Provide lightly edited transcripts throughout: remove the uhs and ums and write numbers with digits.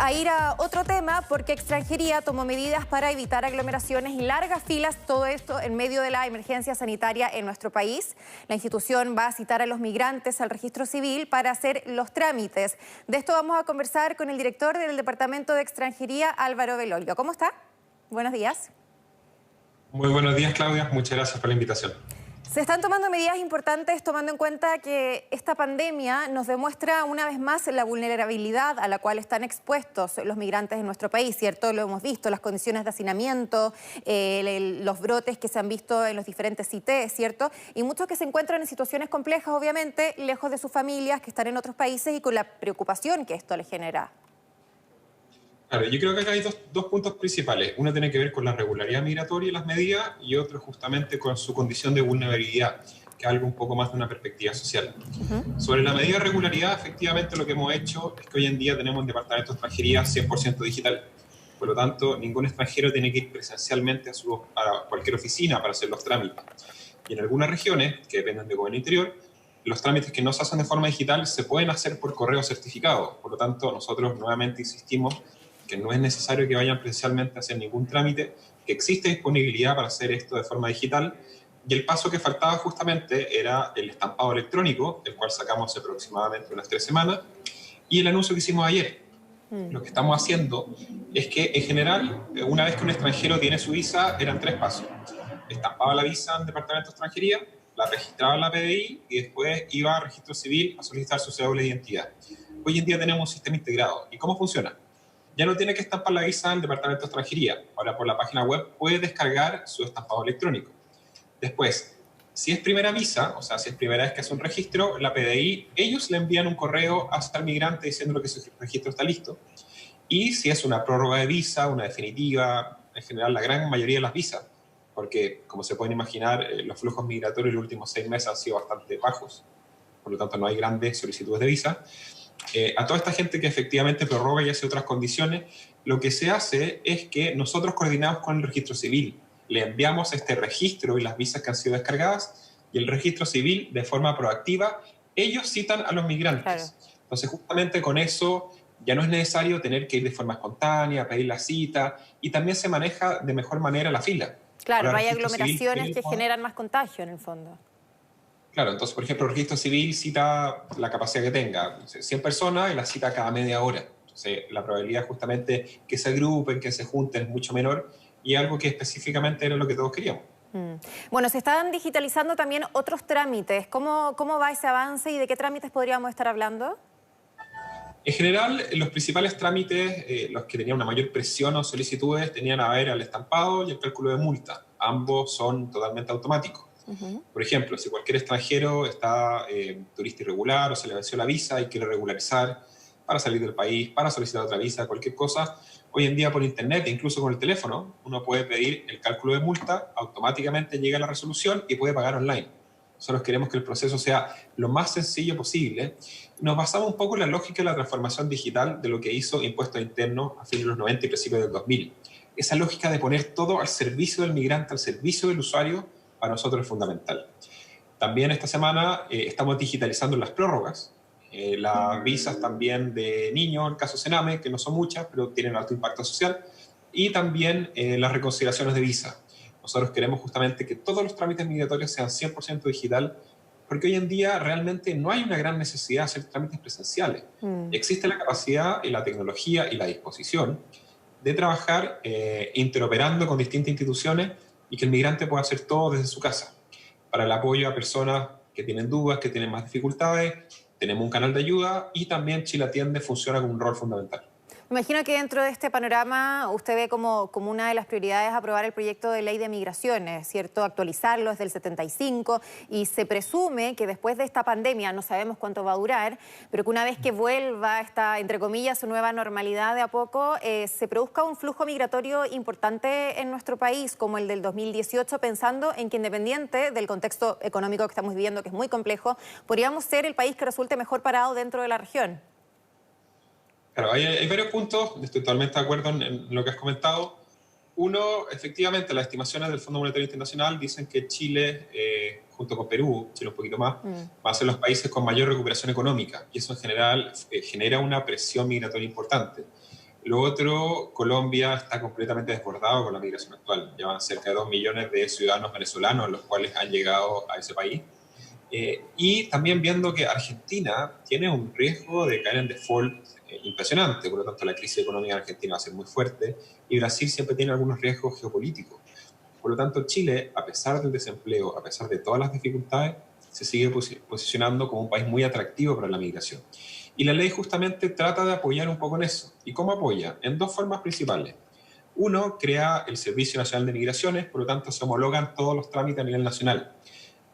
a ir a otro tema porque Extranjería tomó medidas para evitar aglomeraciones y largas filas, todo esto en medio de la emergencia sanitaria en nuestro país. La institución va a citar a los migrantes al registro civil para hacer los trámites. De esto vamos a conversar con el director del Departamento de Extranjería, Álvaro Belolio. ¿Cómo está? Buenos días. Muy buenos días, Claudia. Muchas gracias por la invitación. Se están tomando medidas importantes tomando en cuenta que esta pandemia nos demuestra una vez más la vulnerabilidad a la cual están expuestos los migrantes en nuestro país, ¿cierto? Lo hemos visto, las condiciones de hacinamiento, los brotes que se han visto en los diferentes CITES, ¿cierto? Y muchos que se encuentran en situaciones complejas, obviamente, lejos de sus familias, que están en otros países y con la preocupación que esto les genera. Claro, yo creo que acá hay dos puntos principales. Uno tiene que ver con la regularidad migratoria y las medidas, y otro justamente con su condición de vulnerabilidad, que es algo un poco más de una perspectiva social. Sobre la medida de regularidad, efectivamente lo que hemos hecho es que hoy en día tenemos un departamento de extranjería 100% digital. Por lo tanto, ningún extranjero tiene que ir presencialmente a cualquier oficina para hacer los trámites. Y en algunas regiones, que dependen del gobierno interior, los trámites que no se hacen de forma digital se pueden hacer por correo certificado. Por lo tanto, nosotros nuevamente insistimos que no es necesario que vayan presencialmente a hacer ningún trámite, que existe disponibilidad para hacer esto de forma digital. Y el paso que faltaba justamente era el estampado electrónico, el cual sacamos hace aproximadamente unas 3 semanas, y el anuncio que hicimos ayer. Lo que estamos haciendo es que, en general, una vez que un extranjero tiene su visa, eran 3 pasos. Estampaba la visa en el Departamento de Extranjería, la registraba en la PDI y después iba al registro civil a solicitar su cédula de identidad. Hoy en día tenemos un sistema integrado. ¿Y cómo funciona? Ya no tiene que estampar la visa en el Departamento de Extranjería. Ahora, por la página web puede descargar su estampado electrónico. Después, si es primera visa, o sea, si es primera vez que hace un registro, la PDI, ellos le envían un correo hasta el migrante diciéndole que su registro está listo. Y si es una prórroga de visa, una definitiva, en general la gran mayoría de las visas, porque como se pueden imaginar, los flujos migratorios en los últimos 6 meses han sido bastante bajos, por lo tanto no hay grandes solicitudes de visa. A toda esta gente que efectivamente prorroga y hace otras condiciones, lo que se hace es que nosotros coordinamos con el registro civil, le enviamos este registro y las visas que han sido descargadas, y el registro civil, de forma proactiva, ellos citan a los migrantes. Claro. Entonces, justamente con eso ya no es necesario tener que ir de forma espontánea, pedir la cita, y también se maneja de mejor manera la fila. Claro, no hay aglomeraciones que generan más contagio en el fondo. Claro, entonces, por ejemplo, el registro civil cita la capacidad que tenga, 100 personas, y la cita cada media hora. Entonces, la probabilidad justamente que se agrupen, que se junten es mucho menor, y algo que específicamente era lo que todos queríamos. Bueno, se están digitalizando también otros trámites. ¿Cómo va ese avance y de qué trámites podríamos estar hablando? En general, los principales trámites, los que tenían una mayor presión o solicitudes, tenían a ver al estampado y el cálculo de multa. Ambos son totalmente automáticos. Por ejemplo, si cualquier extranjero está turista irregular o se le venció la visa y quiere regularizar para salir del país, para solicitar otra visa, cualquier cosa, hoy en día por internet e incluso con el teléfono, uno puede pedir el cálculo de multa, automáticamente llega la resolución y puede pagar online. Nosotros queremos que el proceso sea lo más sencillo posible. Nos basamos un poco en la lógica de la transformación digital de lo que hizo Impuestos Internos a fines de los 90 y principios del 2000. Esa lógica de poner todo al servicio del migrante, al servicio del usuario, para nosotros es fundamental. También esta semana estamos digitalizando las prórrogas, las visas también de niños, el caso Sename, que no son muchas, pero tienen alto impacto social, y también las reconsideraciones de visa. Nosotros queremos justamente que todos los trámites migratorios sean 100% digital, porque hoy en día realmente no hay una gran necesidad de hacer trámites presenciales. Existe la capacidad y la tecnología y la disposición de trabajar interoperando con distintas instituciones y que el migrante pueda hacer todo desde su casa. Para el apoyo a personas que tienen dudas, que tienen más dificultades, tenemos un canal de ayuda, y también Chile Atiende funciona como un rol fundamental. Me imagino que dentro de este panorama usted ve como una de las prioridades aprobar el proyecto de ley de migraciones, ¿cierto? Actualizarlo desde el 75, y se presume que después de esta pandemia, no sabemos cuánto va a durar, pero que una vez que vuelva esta, entre comillas, su nueva normalidad de a poco, se produzca un flujo migratorio importante en nuestro país, como el del 2018, pensando en que, independiente del contexto económico que estamos viviendo, que es muy complejo, podríamos ser el país que resulte mejor parado dentro de la región. Claro, hay varios puntos, estoy totalmente de acuerdo en lo que has comentado. Uno, efectivamente, las estimaciones del Fondo Monetario Internacional dicen que Chile, junto con Perú, Chile un poquito más, va a ser los países con mayor recuperación económica, y eso en general genera una presión migratoria importante. Lo otro, Colombia está completamente desbordado con la migración actual. Ya van cerca de 2 millones de ciudadanos venezolanos los cuales han llegado a ese país. Y también viendo que Argentina tiene un riesgo de caer en default impresionante, por lo tanto la crisis económica en Argentina va a ser muy fuerte y Brasil siempre tiene algunos riesgos geopolíticos. Por lo tanto, Chile, a pesar del desempleo, a pesar de todas las dificultades, se sigue posicionando como un país muy atractivo para la migración. Y la ley justamente trata de apoyar un poco en eso. ¿Y cómo apoya? En dos formas principales. Uno, crea el Servicio Nacional de Migraciones, por lo tanto se homologan todos los trámites a nivel nacional.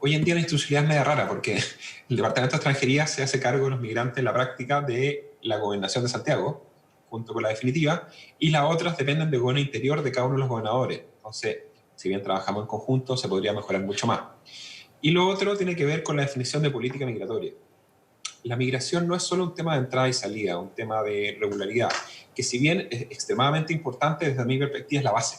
Hoy en día la institucionalidad es media rara porque el Departamento de Extranjería se hace cargo de los migrantes en la práctica de la Gobernación de Santiago, junto con la definitiva, y las otras dependen del gobierno interior de cada uno de los gobernadores. Entonces, si bien trabajamos en conjunto, se podría mejorar mucho más. Y lo otro tiene que ver con la definición de política migratoria. La migración no es solo un tema de entrada y salida, un tema de regularidad, que si bien es extremadamente importante, desde mi perspectiva es la base.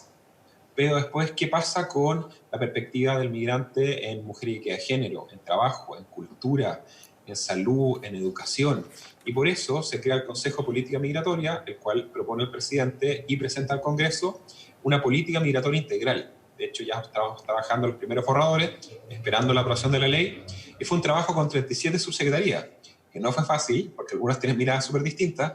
Pero después, ¿qué pasa con la perspectiva del migrante en mujer y equidad de género, en trabajo, en cultura, en salud, en educación? Y por eso se crea el Consejo de Política Migratoria, el cual propone el presidente y presenta al Congreso una política migratoria integral. De hecho, ya estamos trabajando los primeros borradores, esperando la aprobación de la ley, y fue un trabajo con 37 subsecretarías, que no fue fácil, porque algunas tienen miradas súper distintas,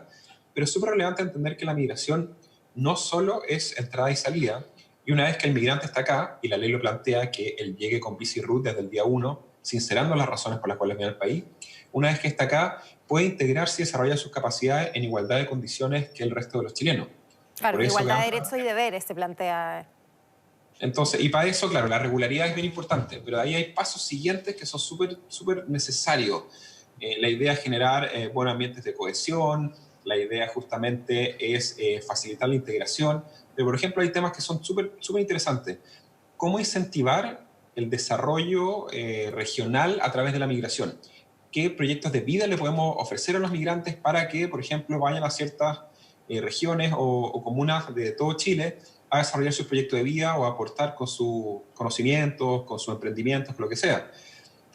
pero es súper relevante entender que la migración no solo es entrada y salida, y una vez que el migrante está acá, y la ley lo plantea que él llegue con visa y RUT desde el día 1, sincerando las razones por las cuales viene al país, una vez que está acá, puede integrarse y desarrollar sus capacidades en igualdad de condiciones que el resto de los chilenos. Claro, igualdad de derechos y deberes se plantea. Entonces, y para eso, claro, la regularidad es bien importante, pero ahí hay pasos siguientes que son súper necesarios. La idea es generar buenos ambientes de cohesión, la idea justamente es facilitar la integración, pero por ejemplo hay temas que son súper interesantes. ¿Cómo incentivar el desarrollo regional a través de la migración? ¿Qué proyectos de vida le podemos ofrecer a los migrantes para que, por ejemplo, vayan a ciertas regiones o comunas de todo Chile a desarrollar sus proyectos de vida o a aportar con sus conocimientos, con sus emprendimientos, con lo que sea?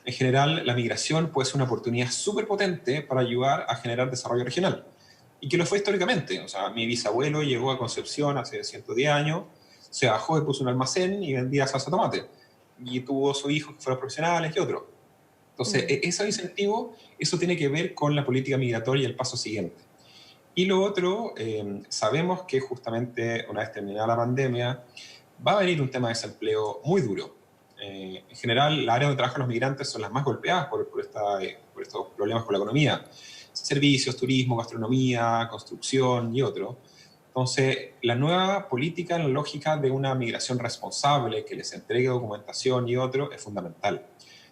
En general, la migración puede ser una oportunidad súper potente para ayudar a generar desarrollo regional. Y que lo fue históricamente. O sea, mi bisabuelo llegó a Concepción hace 110 años, se bajó y puso un almacén y vendía salsa de tomate. Y tuvo sus hijos que fueron profesionales y otros. Entonces, ese incentivo, eso tiene que ver con la política migratoria y el paso siguiente. Y lo otro, sabemos que justamente una vez terminada la pandemia, va a venir un tema de desempleo muy duro. En general, las áreas donde trabajan los migrantes son las más golpeadas por estos problemas con la economía. Servicios, turismo, gastronomía, construcción y otros. Entonces, la nueva política, la lógica de una migración responsable, que les entregue documentación y otro, es fundamental.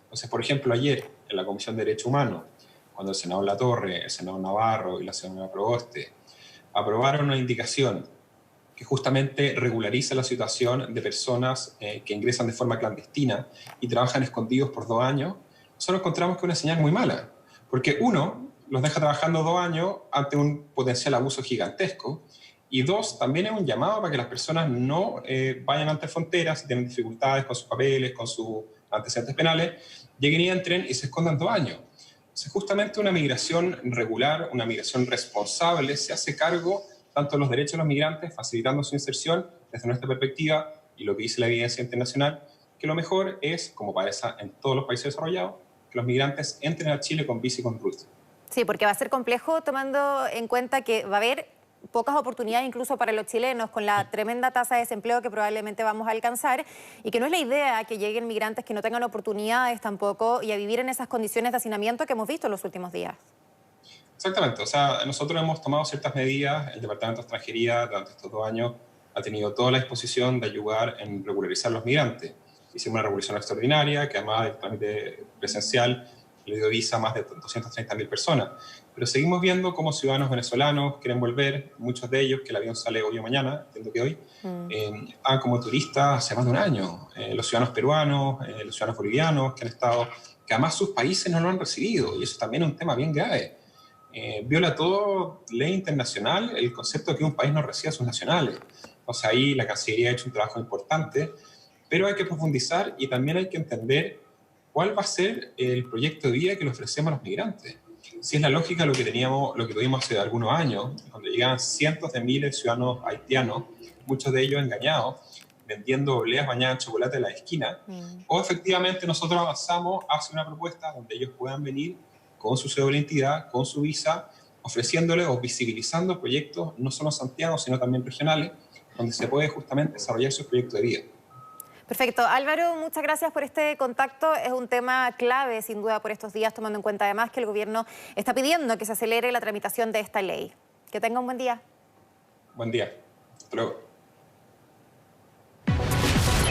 Entonces, por ejemplo, ayer, en la Comisión de Derechos Humanos, cuando el senador Latorre, el senador Navarro y la senadora Proboste aprobaron una indicación que justamente regulariza la situación de personas que ingresan de forma clandestina y trabajan escondidos por 2 años, nosotros encontramos que es una señal muy mala. Porque uno, los deja trabajando 2 años ante un potencial abuso gigantesco, y 2, también es un llamado para que las personas no vayan ante fronteras si tienen dificultades con sus papeles, con sus antecedentes penales, lleguen y entren y se escondan 2 años. Entonces, justamente una migración regular, una migración responsable, se hace cargo tanto de los derechos de los migrantes, facilitando su inserción desde nuestra perspectiva y lo que dice la evidencia internacional, que lo mejor es, como pasa en todos los países desarrollados, que los migrantes entren a Chile con visa y con RUT. Sí, porque va a ser complejo tomando en cuenta que va a haber pocas oportunidades incluso para los chilenos con la tremenda tasa de desempleo que probablemente vamos a alcanzar y que no es la idea que lleguen migrantes que no tengan oportunidades tampoco y a vivir en esas condiciones de hacinamiento que hemos visto en los últimos días. Exactamente, o sea, nosotros hemos tomado ciertas medidas, el Departamento de Extranjería durante estos 2 años ha tenido toda la disposición de ayudar en regularizar los migrantes. Hicimos una regulación extraordinaria que además del trámite presencial le dio visa a más de 230.000 personas. Pero seguimos viendo cómo ciudadanos venezolanos quieren volver, muchos de ellos, que el avión sale hoy o mañana, entiendo que hoy, están como turistas hace más de 1 año. Los ciudadanos peruanos, los ciudadanos bolivianos que han estado, que además sus países no lo han recibido, y eso también es un tema bien grave. Viola todo ley internacional el concepto de que un país no reciba a sus nacionales. O sea, ahí la Cancillería ha hecho un trabajo importante, pero hay que profundizar y también hay que entender cuál va a ser el proyecto de vida que le ofrecemos a los migrantes. Si es la lógica lo que tuvimos hace algunos años, donde llegaban cientos de miles de ciudadanos haitianos, muchos de ellos engañados, vendiendo obleas bañadas en chocolate en la esquina, o efectivamente nosotros avanzamos hacia una propuesta donde ellos puedan venir con su cédula de identidad, con su visa, ofreciéndoles o visibilizando proyectos no solo en Santiago, sino también regionales, donde se puede justamente desarrollar sus proyectos de vida. Perfecto. Álvaro, muchas gracias por este contacto. Es un tema clave, sin duda, por estos días, tomando en cuenta además que el gobierno está pidiendo que se acelere la tramitación de esta ley. Que tenga un buen día. Buen día. Hasta luego.